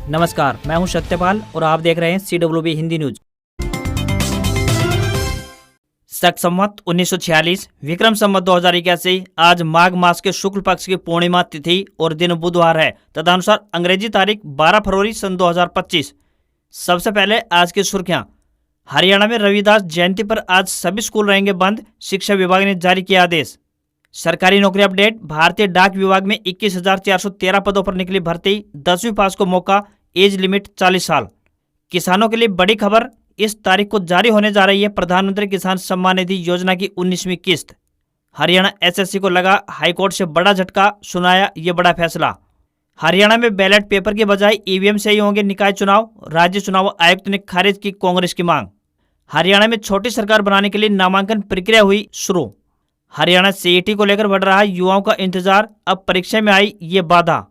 नमस्कार, मैं हूं सत्यपाल और आप देख रहे हैं CWB हिंदी न्यूज। शक संवत 1946 विक्रम संवत 2081 आज माघ मास के शुक्ल पक्ष की पूर्णिमा तिथि और दिन बुधवार है। तदनुसार अंग्रेजी तारीख 12 फरवरी सन 2025। सबसे पहले आज की सुर्खियां। हरियाणा में रविदास जयंती पर आज सभी स्कूल रहेंगे बंद, शिक्षा विभाग ने जारी किया आदेश। सरकारी नौकरी अपडेट। भारतीय डाक विभाग में 21,413 पदों पर निकली भर्ती, 10वीं पास को मौका, एज लिमिट 40 साल। किसानों के लिए बड़ी खबर, इस तारीख को जारी होने जा रही है प्रधानमंत्री किसान सम्मान निधि योजना की 19वीं किस्त। हरियाणा SSC को लगा हाईकोर्ट से बड़ा झटका, सुनाया ये बड़ा फैसला। हरियाणा में बैलेट पेपर के बजाय EVM से ही होंगे निकाय चुनाव, राज्य चुनाव आयुक्त ने खारिज की कांग्रेस की मांग। हरियाणा में छोटी सरकार बनाने के लिए नामांकन प्रक्रिया हुई शुरू। हरियाणा CET को लेकर बढ़ रहा युवाओं का इंतजार, अब परीक्षा में आई ये बाधा।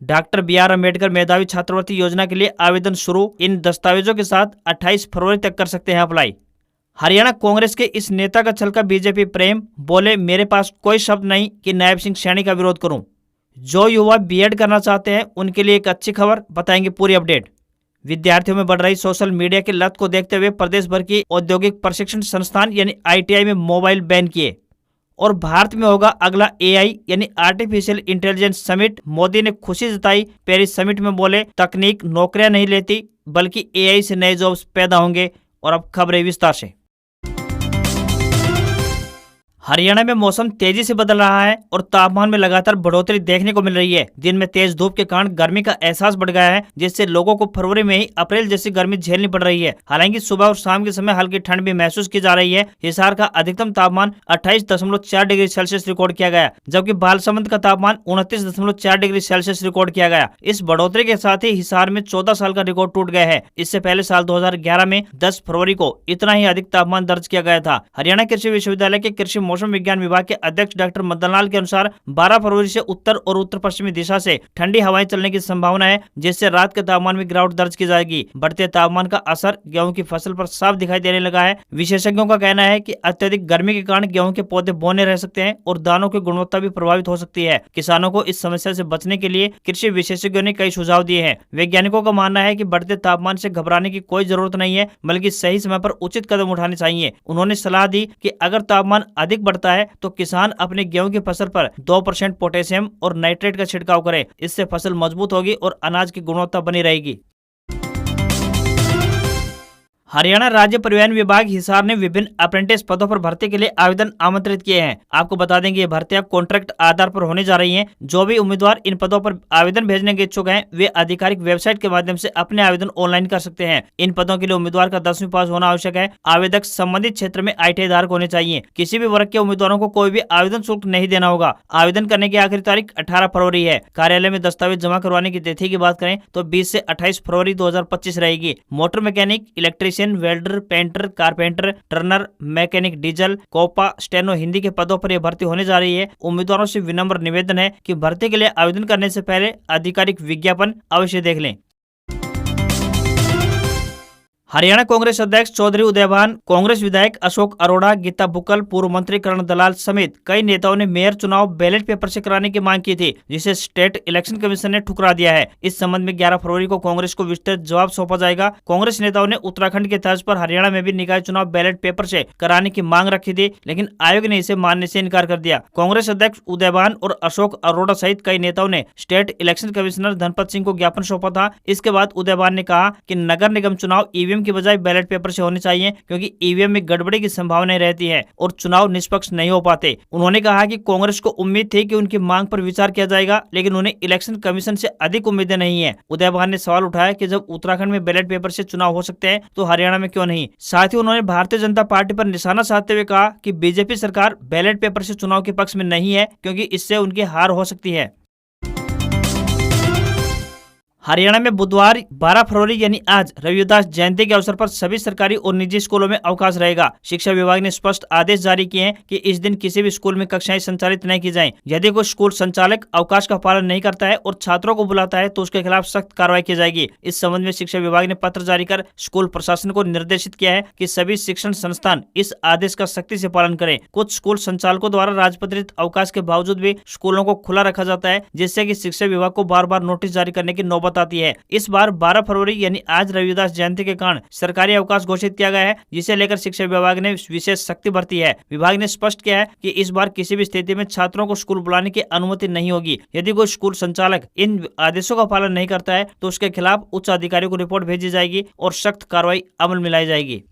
डॉक्टर BR अम्बेडकर मेधावी छात्रवृत्ति योजना के लिए आवेदन शुरू, इन दस्तावेजों के साथ 28 फरवरी तक कर सकते हैं अप्लाई। हरियाणा कांग्रेस के इस नेता का छलका BJP प्रेम, बोले मेरे पास कोई शब्द नहीं कि नायब सिंह सैनी का विरोध करूं। जो युवा BEd करना चाहते हैं उनके लिए एक अच्छी खबर, बताएंगे पूरी अपडेट। विद्यार्थियों में बढ़ रही सोशल मीडिया की लत को देखते हुए प्रदेश भर की औद्योगिक प्रशिक्षण संस्थान यानी ITI में मोबाइल बैन किए। और भारत में होगा अगला AI यानी आर्टिफिशियल इंटेलिजेंस समिट, मोदी ने खुशी जताई। पेरिस समिट में बोले तकनीक नौकरियां नहीं लेती बल्कि AI से नए जॉब्स पैदा होंगे। और अब खबरें विस्तार से। हरियाणा में मौसम तेजी से बदल रहा है और तापमान में लगातार बढ़ोतरी देखने को मिल रही है। दिन में तेज धूप के कारण गर्मी का एहसास बढ़ गया है, जिससे लोगों को फरवरी में ही अप्रैल जैसी गर्मी झेलनी पड़ रही है। हालांकि सुबह और शाम के समय हल्की ठंड भी महसूस की जा रही है। हिसार का अधिकतम तापमान 28.4 डिग्री सेल्सियस रिकॉर्ड किया गया, जबकि बालसमंद का तापमान 29.4 डिग्री सेल्सियस रिकॉर्ड किया गया। इस बढ़ोतरी के साथ ही हिसार में 14 साल का रिकॉर्ड टूट गया है। इससे पहले साल 2011 में 10 फरवरी को इतना ही अधिक तापमान दर्ज किया गया था। हरियाणा कृषि विश्वविद्यालय के कृषि मौसम विज्ञान विभाग के अध्यक्ष डॉक्टर मदन लाल के अनुसार 12 फरवरी से उत्तर और उत्तर पश्चिमी दिशा से ठंडी हवाएं चलने की संभावना है, जिससे रात के तापमान में गिरावट दर्ज की जाएगी। बढ़ते तापमान का असर गेहूं की फसल पर साफ दिखाई देने लगा है। विशेषज्ञों का कहना है कि अत्यधिक गर्मी के कारण गेहूं के पौधे बौने रह सकते हैं और दानों की गुणवत्ता भी प्रभावित हो सकती है। किसानों को इस समस्या से बचने के लिए कृषि विशेषज्ञों ने कई सुझाव दिए हैं। वैज्ञानिकों का मानना है कि बढ़ते तापमान से घबराने की कोई जरूरत नहीं है, बल्कि सही समय पर उचित कदम उठाने चाहिए। उन्होंने सलाह दी कि अगर तापमान अधिक बढ़ता है तो किसान अपने गेहूं की फसल पर 2% पोटेशियम और नाइट्रेट का छिड़काव करे। इससे फसल मजबूत होगी और अनाज की गुणवत्ता बनी रहेगी। हरियाणा राज्य परिवहन विभाग हिसार ने विभिन्न अप्रेंटिस पदों पर भर्ती के लिए आवेदन आमंत्रित किए हैं। आपको बता दें कि ये भर्तियां कॉन्ट्रैक्ट आधार पर होने जा रही हैं। जो भी उम्मीदवार इन पदों पर आवेदन भेजने के इच्छुक हैं, वे आधिकारिक वेबसाइट के माध्यम से अपने आवेदन ऑनलाइन कर सकते हैं। इन पदों के लिए उम्मीदवार का 10वीं पास होना आवश्यक है। आवेदक संबंधित क्षेत्र में ITI धारक होने चाहिए। किसी भी वर्ग के उम्मीदवारों को कोई भी आवेदन शुल्क नहीं देना होगा। आवेदन करने की आखिरी तारीख 18 फरवरी है। कार्यालय में दस्तावेज जमा करवाने की तिथि की बात करें तो 20 से 28 फरवरी 2025 रहेगी। Motor mechanic, electrician, welder, painter, carpenter, turner, mechanic diesel, COPA, steno Hindi के पदों पर यह भर्ती होने जा रही है। उम्मीदवारों से विनम्र निवेदन है कि भर्ती के लिए आवेदन करने से पहले आधिकारिक विज्ञापन अवश्य देख लें। हरियाणा कांग्रेस अध्यक्ष चौधरी उदयभान, कांग्रेस विधायक अशोक अरोड़ा, गीता बुक्कल, पूर्व मंत्री करण दलाल समेत कई नेताओं ने मेयर चुनाव बैलेट पेपर से कराने की मांग की थी, जिसे स्टेट इलेक्शन कमीशन ने ठुकरा दिया है। इस संबंध में 11 फरवरी को कांग्रेस को विस्तृत जवाब सौंपा जाएगा। कांग्रेस नेताओं ने उत्तराखंड के तर्ज पर हरियाणा में भी निकाय चुनाव बैलेट पेपर से कराने की मांग रखी थी, लेकिन आयोग ने इसे मानने से इनकार कर दिया। कांग्रेस अध्यक्ष उदयभान और अशोक अरोड़ा सहित कई नेताओं ने state election commissioner Dhanpat Singh को ज्ञापन सौंपा था। इसके बाद उदयभान ने कहा कि नगर निगम चुनाव EVM की बजाय बैलेट पेपर से होने चाहिए, क्योंकि EVM में गड़बड़ी की संभावना रहती है और चुनाव निष्पक्ष नहीं हो पाते। उन्होंने कहा कि कांग्रेस को उम्मीद थी कि उनकी मांग पर विचार किया जाएगा, लेकिन उन्हें इलेक्शन कमीशन से अधिक उम्मीदें नहीं है। उदयभान ने सवाल उठाया कि जब उत्तराखंड में बैलेट पेपर से चुनाव हो सकते हैं तो हरियाणा में क्यों नहीं। साथ ही उन्होंने भारतीय जनता पार्टी पर निशाना साधते हुए कहा कि BJP सरकार बैलेट पेपर से चुनाव के पक्ष में नहीं है, क्योंकि इससे उनकी हार हो सकती है। हरियाणा में बुधवार 12 फरवरी यानी आज रविदास जयंती के अवसर पर सभी सरकारी और निजी स्कूलों में अवकाश रहेगा। शिक्षा विभाग ने स्पष्ट आदेश जारी किए हैं कि इस दिन किसी भी स्कूल में कक्षाएं संचालित नहीं की जाएं। यदि कोई स्कूल संचालक अवकाश का पालन नहीं करता है और छात्रों को बुलाता है तो उसके खिलाफ सख्त कार्रवाई की जाएगी। इस संबंध में शिक्षा विभाग ने पत्र जारी कर स्कूल प्रशासन को निर्देशित किया है कि सभी शिक्षण संस्थान इस आदेश का सख्ती से पालन करें। कुछ स्कूल संचालकों द्वारा राजपत्रित अवकाश के बावजूद भी स्कूलों को खुला रखा जाता है, जिससे कि शिक्षा विभाग को बार बार नोटिस जारी करने की नौबत बताती है। इस बार 12 फरवरी यानी आज रविदास जयंती के कारण सरकारी अवकाश घोषित किया गया है, जिसे लेकर शिक्षा विभाग ने विशेष सख्ती बरती है। विभाग ने स्पष्ट किया है कि इस बार किसी भी स्थिति में छात्रों को स्कूल बुलाने की अनुमति नहीं होगी। यदि कोई स्कूल संचालक इन आदेशों का पालन नहीं करता है तो उसके खिलाफ उच्च अधिकारियों को रिपोर्ट भेजी जाएगी और सख्त कार्रवाई अमल में लाई जाएगी।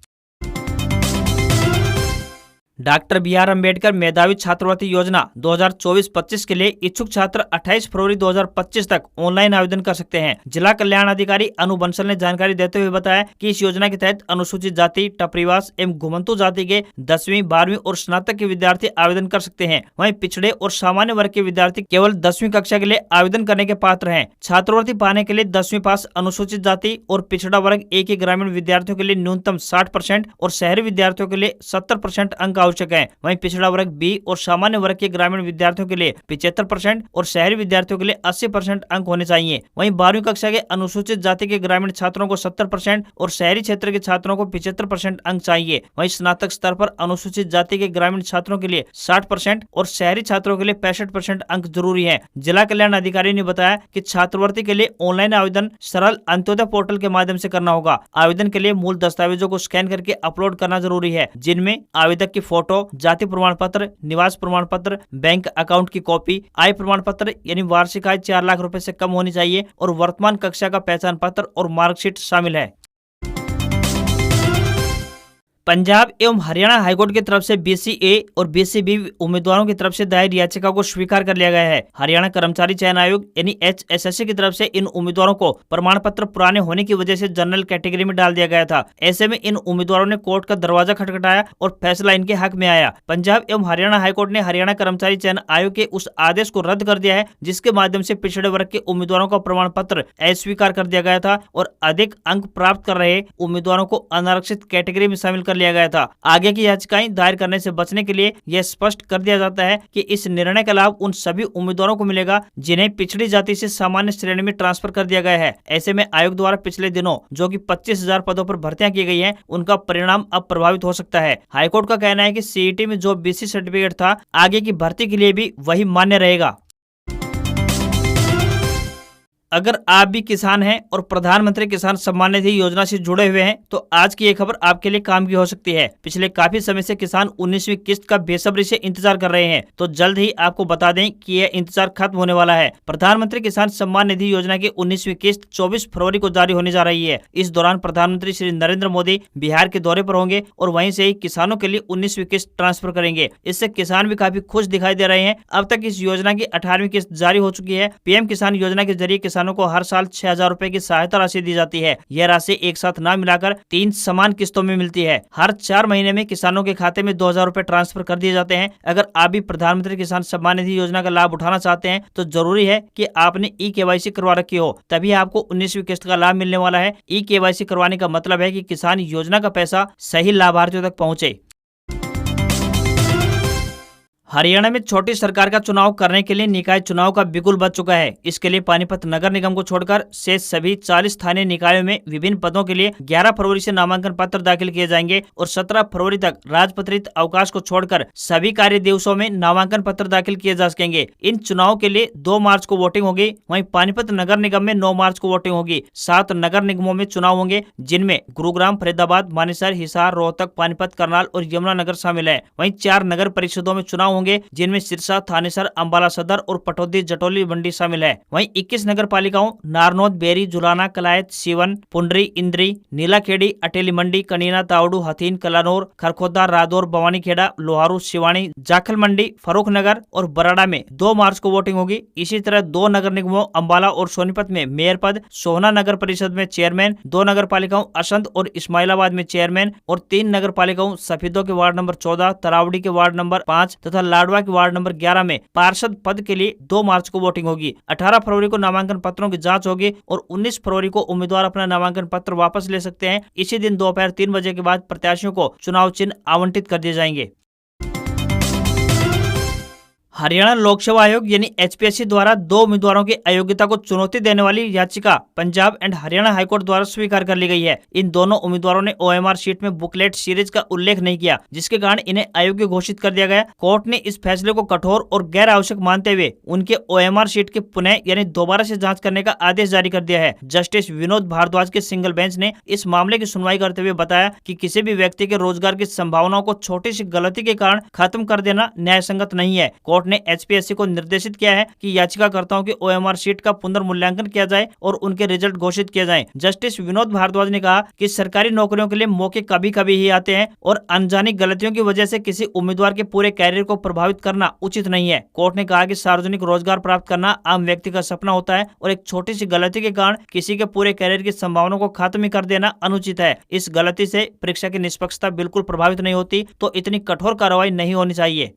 Doctor B R. अम्बेडकर मेधावी छात्रवृत्ति योजना 2024-25 के लिए इच्छुक छात्र 28 फरवरी 2025 तक ऑनलाइन आवेदन कर सकते हैं। जिला कल्याण अधिकारी अनु बंसल ने जानकारी देते हुए बताया कि इस योजना के तहत अनुसूचित जाति, टपरीवास एवं घुमंतु जाति के 10वीं, 12वीं और स्नातक के विद्यार्थी आवेदन कर सकते हैं। वहीं पिछड़े और सामान्य वर्ग के विद्यार्थी केवल 10वीं कक्षा के लिए आवेदन करने के पात्र हैं। छात्रवृत्ति पाने के लिए 10वीं पास अनुसूचित जाति और पिछड़ा वर्ग एक ही ग्रामीण विद्यार्थियों के लिए न्यूनतम 60% और शहरी विद्यार्थियों के लिए 70% अंक आवश्यक है। वहीं पिछड़ा वर्ग बी और सामान्य वर्ग के ग्रामीण विद्यार्थियों के लिए 75% और शहरी विद्यार्थियों के लिए 80% अंक होने चाहिए। वहीं 12वीं कक्षा के अनुसूचित जाति के ग्रामीण छात्रों को 70% और शहरी क्षेत्र के छात्रों को 75% अंक चाहिए। वहीं स्नातक स्तर पर अनुसूचित जाति के ग्रामीण छात्रों के लिए 60% और शहरी छात्रों के लिए 65% अंक जरूरी है। जिला कल्याण अधिकारी ने बताया कि छात्रवृत्ति के लिए ऑनलाइन आवेदन सरल अंत्योदय पोर्टल के माध्यम से करना होगा। आवेदन के लिए मूल दस्तावेजों को स्कैन करके अपलोड करना जरूरी है, जिनमें आवेदक की फोटो, जाति प्रमाण पत्र, निवास प्रमाण पत्र, बैंक अकाउंट की कॉपी, आय प्रमाण पत्र यानी वार्षिक आय 4 लाख रुपए से कम होनी चाहिए और वर्तमान कक्षा का पहचान पत्र और मार्कशीट शामिल है। पंजाब एवं हरियाणा हाईकोर्ट की तरफ से BCA और BCB उम्मीदवारों की तरफ से दायर याचिका को स्वीकार कर लिया गया है। हरियाणा कर्मचारी चयन आयोग यानी HSSC की तरफ से इन उम्मीदवारों को प्रमाण पत्र पुराने होने की वजह से जनरल कैटेगरी में डाल दिया गया था। ऐसे में इन उम्मीदवारों ने कोर्ट का दरवाजा खटखटाया और फैसला इनके हक में आया। पंजाब एवं हरियाणा हाईकोर्ट ने हरियाणा कर्मचारी चयन आयोग के उस आदेश को रद्द कर दिया है जिसके माध्यम से पिछड़े वर्ग के उम्मीदवारों का प्रमाण पत्र अस्वीकार कर दिया गया था और अधिक अंक प्राप्त कर रहे उम्मीदवारों को अनारक्षित कैटेगरी में शामिल लिया गया था। आगे की याचिकाएं दायर करने से बचने के लिए यह स्पष्ट कर दिया जाता है कि इस निर्णय का लाभ उन सभी उम्मीदवारों को मिलेगा जिन्हें पिछड़ी जाति से सामान्य श्रेणी में ट्रांसफर कर दिया गया है। ऐसे में आयोग द्वारा पिछले दिनों जो कि 25,000 पदों पर भर्तियां की गई हैं, उनका परिणाम अब प्रभावित हो सकता है। हाईकोर्ट का कहना है कि CET में जो BC सर्टिफिकेट था, आगे की भर्ती के लिए भी वही मान्य रहेगा। अगर आप भी किसान हैं और प्रधानमंत्री किसान सम्मान निधि योजना से जुड़े हुए हैं तो आज की ये खबर आपके लिए काम की हो सकती है। पिछले काफी समय से किसान 19वीं किस्त का बेसब्री से इंतजार कर रहे हैं, तो जल्द ही आपको बता दें कि यह इंतजार खत्म होने वाला है। प्रधानमंत्री किसान सम्मान निधि योजना की 19वीं किस्त 24 फरवरी को जारी होने जा रही है। इस दौरान प्रधानमंत्री श्री नरेंद्र मोदी बिहार के दौरे पर होंगे और वहीं से ही किसानों के लिए 19वीं किस्त ट्रांसफर करेंगे। इससे किसान भी काफी खुश दिखाई दे रहे हैं। अब तक इस योजना की 18वीं किस्त जारी हो चुकी है। PM किसान योजना के जरिए किसानों को हर साल 6,000 रुपए की सहायता राशि दी जाती है। यह राशि एक साथ ना मिलाकर 3 समान किस्तों में मिलती है। हर 4 महीने में किसानों के खाते में 2,000 रुपए ट्रांसफर कर दिए जाते हैं। अगर आप भी प्रधानमंत्री किसान सम्मान निधि योजना का लाभ उठाना चाहते हैं तो जरूरी है कि आपने E-KYC करवा रखी हो, तभी आपको 19वीं किस्त का लाभ मिलने वाला है। E-KYC करवाने का मतलब है कि किसान योजना का पैसा सही लाभार्थियों तक पहुँचे। हरियाणा में छोटी सरकार का चुनाव करने के लिए निकाय चुनाव का बिगुल बज चुका है। इसके लिए पानीपत नगर निगम को छोड़कर शेष सभी 40 स्थानीय निकायों में विभिन्न पदों के लिए 11 फरवरी से नामांकन पत्र दाखिल किए जाएंगे और 17 फरवरी तक राजपत्रित अवकाश को छोड़कर सभी कार्य दिवसों में नामांकन पत्र दाखिल किए जा सकेंगे। इन चुनाव के लिए 2 मार्च को वोटिंग होगी। वहीं पानीपत नगर निगम में 9 मार्च को वोटिंग होगी। 7 नगर निगमों में चुनाव होंगे, जिनमें गुरुग्राम, फरीदाबाद, मानेसर, हिसार, रोहतक, पानीपत, करनाल और यमुनानगर शामिल है। वहीं 4 नगर परिषदों में चुनाव होंगे, जिनमें सिरसा, थानेसर, अंबाला सदर और पटौदी, जटोली, मंडी शामिल है। वहीं 21 नगर पालिकाओं नारनौद, बेरी, जुलाना, कलायत, सीवन, पुंडरी, इंद्री, नीलाखेड़ी, अटेली मंडी, कनीना, तावड़ू, हथीन, कलानौर, खरखोदा, रादौर, भवानीखेड़ा, लोहारू, सिवानी, जाखल मंडी, फर्रुखनगर और बराड़ा में 2 मार्च को वोटिंग होगी। इसी तरह 2 नगर निगमों अंबाला और सोनीपत में मेयर पद, सोहना नगर परिषद में चेयरमैन, 2 नगर पालिकाओं असंध और इस्माइलाबाद में चेयरमैन और 3 नगर पालिकाओं सफीदों के वार्ड नंबर 14, तरावड़ी के वार्ड नंबर 5 तथा लाडवा के वार्ड नंबर 11 में पार्षद पद के लिए 2 मार्च को वोटिंग होगी। 18 फरवरी को नामांकन पत्रों की जांच होगी और 19 फरवरी को उम्मीदवार अपना नामांकन पत्र वापस ले सकते हैं। इसी दिन दोपहर 3 बजे के बाद प्रत्याशियों को चुनाव चिन्ह आवंटित कर दिए जाएंगे। हरियाणा लोक सेवा आयोग यानी एचपीएससी द्वारा 2 उम्मीदवारों की अयोग्यता को चुनौती देने वाली याचिका पंजाब एंड हरियाणा हाईकोर्ट द्वारा स्वीकार कर ली गई है। इन दोनों उम्मीदवारों ने ओएमआर शीट में बुकलेट सीरीज का उल्लेख नहीं किया, जिसके कारण इन्हें अयोग्य घोषित कर दिया गया। कोर्ट ने इस फैसले को कठोर और गैर आवश्यक मानते हुए उनके ओएमआर शीट के पुनः यानी दोबारा से जाँच करने का आदेश जारी कर दिया है। जस्टिस विनोद भारद्वाज के सिंगल बेंच ने इस मामले की सुनवाई करते हुए बताया कि किसी भी व्यक्ति के रोजगार की संभावनाओं को छोटी सी गलती के कारण खत्म कर देना न्यायसंगत नहीं है। कोर्ट ने एचपीएससी को निर्देशित किया है कि याचिकाकर्ताओं की ओएमआर शीट का पुनर्मूल्यांकन किया जाए और उनके रिजल्ट घोषित किए जाएं। जस्टिस विनोद भारद्वाज ने कहा कि सरकारी नौकरियों के लिए मौके कभी कभी ही आते हैं और अनजानी गलतियों की वजह से किसी उम्मीदवार के पूरे कैरियर को प्रभावित करना उचित नहीं है। कोर्ट ने कहा कि सार्वजनिक रोजगार प्राप्त करना आम व्यक्ति का सपना होता है और एक छोटी सी गलती के कारण किसी के पूरे कैरियर की संभावनाओं को खत्म कर देना अनुचित है। इस गलती से परीक्षा की निष्पक्षता बिल्कुल प्रभावित नहीं होती, तो इतनी कठोर कार्रवाई नहीं होनी चाहिए।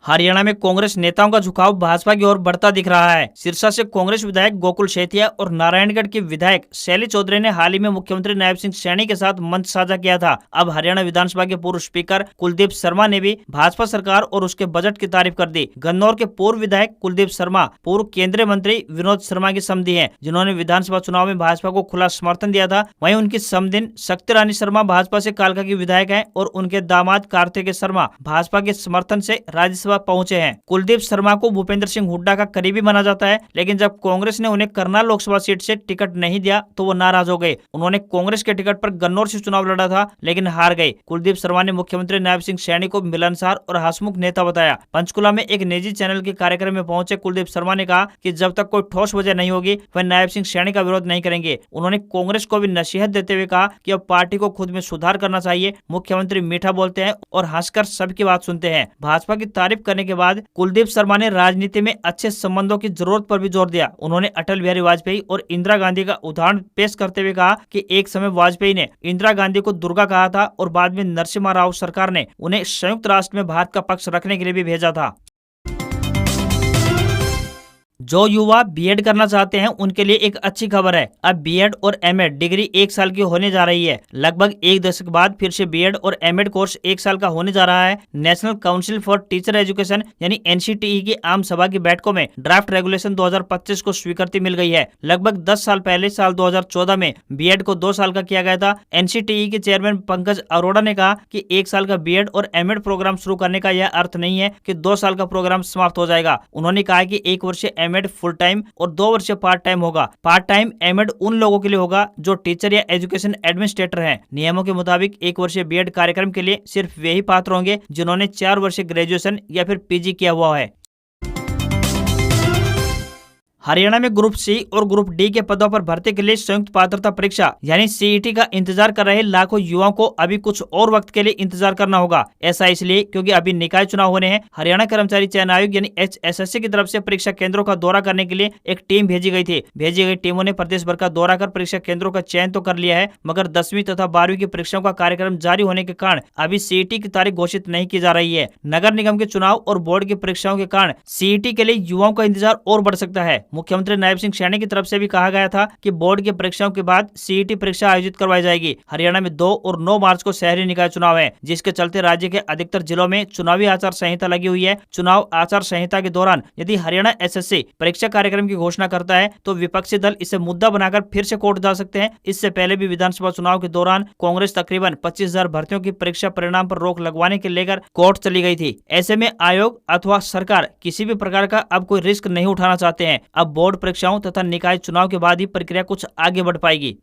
हरियाणा में कांग्रेस नेताओं का झुकाव भाजपा की ओर बढ़ता दिख रहा है। सिरसा से कांग्रेस विधायक गोकुल सेठिया और नारायणगढ़ की विधायक शैली चौधरी ने हाल ही में मुख्यमंत्री नायब सिंह सैनी के साथ मंच साझा किया था। अब हरियाणा विधानसभा के पूर्व स्पीकर कुलदीप शर्मा ने भी भाजपा सरकार और उसके बजट की तारीफ कर दी। गन्नौर के पूर्व विधायक कुलदीप शर्मा पूर्व केंद्रीय मंत्री विनोद शर्मा की समधी हैं, जिन्होंने विधानसभा चुनाव में भाजपा को खुला समर्थन दिया था। वहीं उनकी समधिन शक्ति रानी शर्मा भाजपा से कालका की विधायक है और उनके दामाद कार्तिकेय शर्मा भाजपा के समर्थन से राज्यसभा पहुंचे हैं। कुलदीप शर्मा को भूपेंद्र सिंह हुड्डा का करीबी माना जाता है, लेकिन जब कांग्रेस ने उन्हें करनाल लोकसभा सीट से टिकट नहीं दिया तो वो नाराज हो गए। उन्होंने कांग्रेस के टिकट पर गन्नौर से चुनाव लड़ा था, लेकिन हार गए। कुलदीप शर्मा ने मुख्यमंत्री नायब सिंह सैनी को मिलनसार और हंसमुख नेता बताया। पंचकुला में एक निजी चैनल के कार्यक्रम में पहुंचे कुलदीप शर्मा ने कहा कि जब तक कोई ठोस वजह नहीं होगी वह नायब सिंह सैनी का विरोध नहीं करेंगे। उन्होंने कांग्रेस को भी नसीहत देते हुए कहा कि अब पार्टी को खुद में सुधार करना चाहिए। मुख्यमंत्री मीठा बोलते हैं और हंसकर सबकी बात सुनते हैं। भाजपा की तारीफ करने के बाद कुलदीप शर्मा ने राजनीति में अच्छे संबंधों की जरूरत पर भी जोर दिया। उन्होंने अटल बिहारी वाजपेयी और इंदिरा गांधी का उदाहरण पेश करते हुए कहा कि एक समय वाजपेयी ने इंदिरा गांधी को दुर्गा कहा था और बाद में नरसिम्हा राव सरकार ने उन्हें संयुक्त राष्ट्र में भारत का पक्ष रखने के लिए भी भेजा था। जो युवा बीएड करना चाहते हैं उनके लिए एक अच्छी खबर है। अब बीएड और एमएड डिग्री 1 साल की होने जा रही है। लगभग 1 दशक बाद फिर से बीएड और एमएड कोर्स 1 साल का होने जा रहा है। National council for teacher education यानी एनसीटीई की आम सभा की बैठकों में ड्राफ्ट रेगुलेशन 2025 को स्वीकृति मिल गई है। लगभग 10 साल पहले साल 2014 में बीएड को 2 साल का किया गया था। एनसीटीई के चेयरमैन पंकज अरोड़ा ने कहा कि 1 साल का बीएड और एमएड प्रोग्राम शुरू करने का यह अर्थ नहीं है कि 2 साल का प्रोग्राम समाप्त हो जाएगा। उन्होंने कहा कि 1 वर्ष एमएड फुल टाइम और 2 वर्ष पार्ट टाइम होगा। पार्ट टाइम एमएड उन लोगों के लिए होगा जो टीचर या एजुकेशन एडमिनिस्ट्रेटर हैं। नियमों के मुताबिक 1 वर्षीय बीएड कार्यक्रम के लिए सिर्फ वे ही पात्र होंगे जिन्होंने 4 वर्षीय ग्रेजुएशन या फिर पीजी किया हुआ है। हरियाणा में ग्रुप सी और ग्रुप डी के पदों पर भर्ती के लिए संयुक्त पात्रता परीक्षा यानी सीईटी का इंतजार कर रहे लाखों युवाओं को अभी कुछ और वक्त के लिए इंतजार करना होगा। ऐसा इसलिए क्योंकि अभी निकाय चुनाव होने हैं। हरियाणा कर्मचारी चयन आयोग यानी HSSC की तरफ से परीक्षा केंद्रों का दौरा करने के लिए एक टीम भेजी गई थी। भेजी गई टीमों ने प्रदेश भर का दौरा कर परीक्षा केंद्रों का चयन तो कर लिया है, मगर 10वीं तथा 12वीं की परीक्षाओं का कार्यक्रम जारी होने के कारण अभी सीईटी की तारीख घोषित नहीं की जा रही है। नगर निगम के चुनाव और बोर्ड की परीक्षाओं के कारण सीईटी के लिए युवाओं का इंतजार और बढ़ सकता है। मुख्यमंत्री नायब सिंह सैनी की तरफ से भी कहा गया था कि बोर्ड की परीक्षाओं के बाद सीईटी परीक्षा आयोजित करवाई जाएगी। हरियाणा में 2 और 9 मार्च को शहरी निकाय चुनाव है, जिसके चलते राज्य के अधिकतर जिलों में चुनावी आचार संहिता लगी हुई है। चुनाव आचार संहिता के दौरान यदि हरियाणा एसएससी परीक्षा कार्यक्रम की घोषणा करता है तो विपक्षी दल इसे मुद्दा बनाकर फिर से कोर्ट जा सकते हैं। इससे पहले भी विधानसभा चुनाव के दौरान कांग्रेस तकरीबन 25,000 भर्तियों की परीक्षा परिणाम पर रोक लगवाने के लेकर कोर्ट चली गई थी। ऐसे में आयोग अथवा सरकार किसी भी प्रकार का अब कोई रिस्क नहीं उठाना चाहते हैं। अब बोर्ड परीक्षाओं तथा निकाय चुनाव के बाद ही प्रक्रिया कुछ आगे बढ़ पाएगी।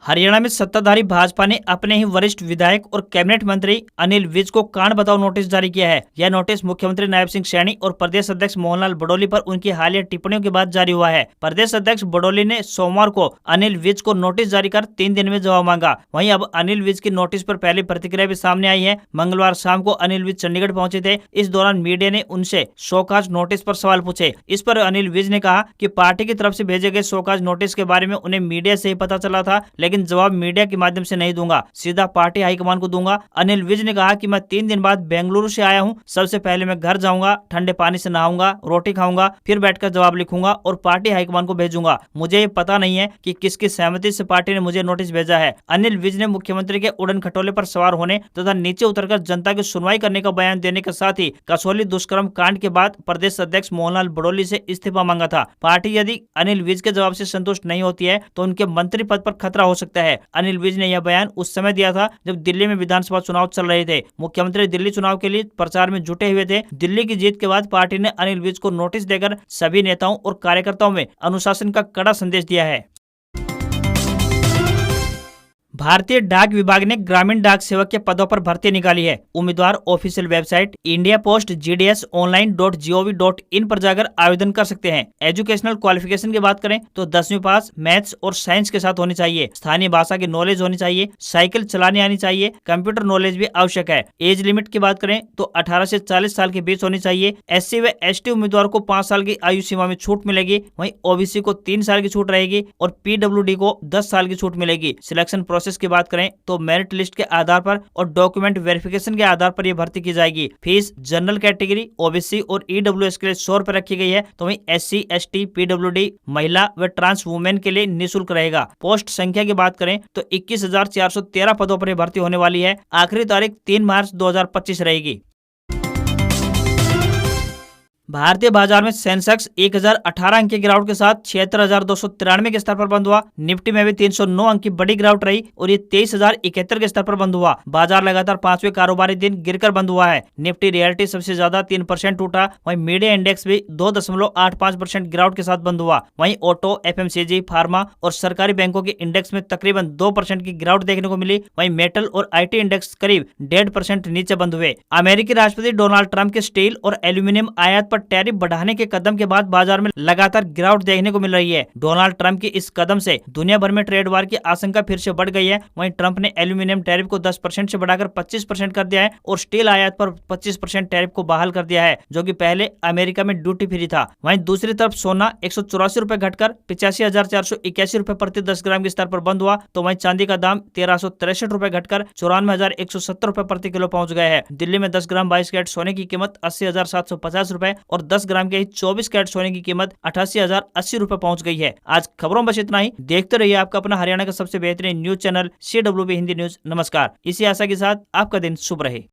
हरियाणा में सत्ताधारी भाजपा ने अपने ही वरिष्ठ विधायक और कैबिनेट मंत्री अनिल विज को कांड बताओ नोटिस जारी किया है। यह नोटिस मुख्यमंत्री नायब सिंह सैनी और प्रदेश अध्यक्ष मोहनलाल बडोली पर उनकी हालिया टिप्पणियों के बाद जारी हुआ है। प्रदेश अध्यक्ष बडोली ने सोमवार को अनिल विज को नोटिस जारी कर 3 दिन में जवाब मांगा। वहीं अब अनिल विज की नोटिस पर पहली प्रतिक्रिया भी सामने आई है। मंगलवार शाम को अनिल विज चंडीगढ़ पहुंचे थे। इस दौरान मीडिया ने उनसे शोकाज नोटिस पर सवाल पूछे। इस पर अनिल विज ने कहा कि पार्टी की तरफ से भेजे गए शोकाज नोटिस के बारे में उन्हें मीडिया से ही पता चला था, लेकिन लेकिन जवाब मीडिया के माध्यम से नहीं दूंगा, सीधा पार्टी हाईकमान को दूंगा। अनिल विज ने कहा कि मैं 3 दिन बाद बेंगलुरु से आया हूं, सबसे पहले मैं घर जाऊंगा, ठंडे पानी से नहाऊंगा, रोटी खाऊंगा, फिर बैठकर जवाब लिखूंगा और पार्टी हाईकमान को भेजूंगा। मुझे ये पता नहीं है कि किसकी सहमति से पार्टी ने मुझे नोटिस भेजा है। अनिल विज ने मुख्यमंत्री के उड़न खटोले पर सवार होने तथा नीचे उतरकर जनता की सुनवाई करने का बयान देने के साथ ही कसौली दुष्कर्म कांड के बाद प्रदेश अध्यक्ष मोहनलाल बड़ोली से इस्तीफा मांगा था। पार्टी यदि अनिल विज के जवाब से संतुष्ट नहीं होती है तो उनके मंत्री पद पर खतरा हो सकता है। अनिल विज ने यह बयान उस समय दिया था जब दिल्ली में विधानसभा चुनाव चल रहे थे। मुख्यमंत्री दिल्ली चुनाव के लिए प्रचार में जुटे हुए थे। दिल्ली की जीत के बाद पार्टी ने अनिल विज को नोटिस देकर सभी नेताओं और कार्यकर्ताओं में अनुशासन का कड़ा संदेश दिया है। भारतीय डाक विभाग ने ग्रामीण डाक सेवक के पदों पर भर्ती निकाली है। उम्मीदवार official website India post GDS online.gov.in पर जाकर आवेदन कर सकते हैं। एजुकेशनल क्वालिफिकेशन की बात करें तो 10वीं पास मैथ्स और साइंस के साथ होनी चाहिए। स्थानीय भाषा की नॉलेज होनी चाहिए। साइकिल चलाने आनी चाहिए। कंप्यूटर नॉलेज भी आवश्यक है। एज लिमिट की बात करें तो 18 से 40 साल के बीच होनी चाहिए। SC व ST उम्मीदवार को 5 साल की आयु सीमा में छूट मिलेगी। वहीं OBC को 3 साल की छूट रहेगी और PWD को 10 साल की छूट मिलेगी। सिलेक्शन प्रोसेस की बात करें तो मेरिट लिस्ट के आधार पर और डॉक्यूमेंट वेरिफिकेशन के आधार पर यह भर्ती की जाएगी। फीस जनरल कैटेगरी, OBC और EWS के लिए 100 रुपए रखी गई है, तो वहीं SC, ST, PWD, महिला व ट्रांस वुमेन के लिए निःशुल्क रहेगा। पोस्ट संख्या की बात करें तो 21,413 पदों पर भर्ती होने वाली है। आखिरी तारीख 3 मार्च 2025 रहेगी। भारतीय बाजार में सेंसेक्स 1018 अंक की गिरावट के साथ 76,293 के स्तर पर बंद हुआ। निफ्टी में भी 309 अंक की बड़ी गिरावट रही और ये 23,071 के स्तर पर बंद हुआ। बाजार लगातार 5वें कारोबारी दिन गिरकर बंद हुआ है। निफ्टी रियल्टी सबसे ज्यादा 3% टूटा। वहीं मीडिया इंडेक्स भी 2.85% गिरावट के साथ बंद हुआ। वहीं ऑटो, FMCG, फार्मा और सरकारी बैंकों के इंडेक्स में तकरीबन 2% की गिरावट देखने को मिली। वहीं मेटल और IT इंडेक्स करीब 1.5% नीचे बंद हुए। अमेरिकी राष्ट्रपति डोनाल्ड ट्रंप के स्टील और एल्यूमिनियम आयात पर टैरिफ बढ़ाने के कदम के बाद बाजार में लगातार गिरावट देखने को मिल रही है। डोनाल्ड ट्रंप के इस कदम से दुनिया भर में ट्रेड वार की आशंका फिर से बढ़ गई है। वहीं ट्रंप ने एल्यूमिनियम टैरिफ को 10% से बढ़ाकर 25% कर दिया है और स्टील आयात पर 25% टैरिफ को बहाल कर दिया है, जो कि पहले अमेरिका में ड्यूटी फ्री था। वहीं दूसरी तरफ सोना 184 रुपए घटकर 85,481 रुपए प्रति 10 ग्राम के स्तर पर बंद हुआ, तो वहीं चांदी का दाम 1,363 रुपए घटकर 94,170 रुपए प्रति किलो पहुंच गया है। दिल्ली में 10 ग्राम 22 कैरेट सोने की कीमत 80,750 रुपए और 10 ग्राम के 24 कैरेट सोने की कीमत 88,080 रुपए पहुंच गई है। आज खबरों में बस इतना ही। देखते रहिए आपका अपना हरियाणा का सबसे बेहतरीन news channel CWB Hindi news. नमस्कार। इसी आशा के साथ आपका दिन शुभ रहे।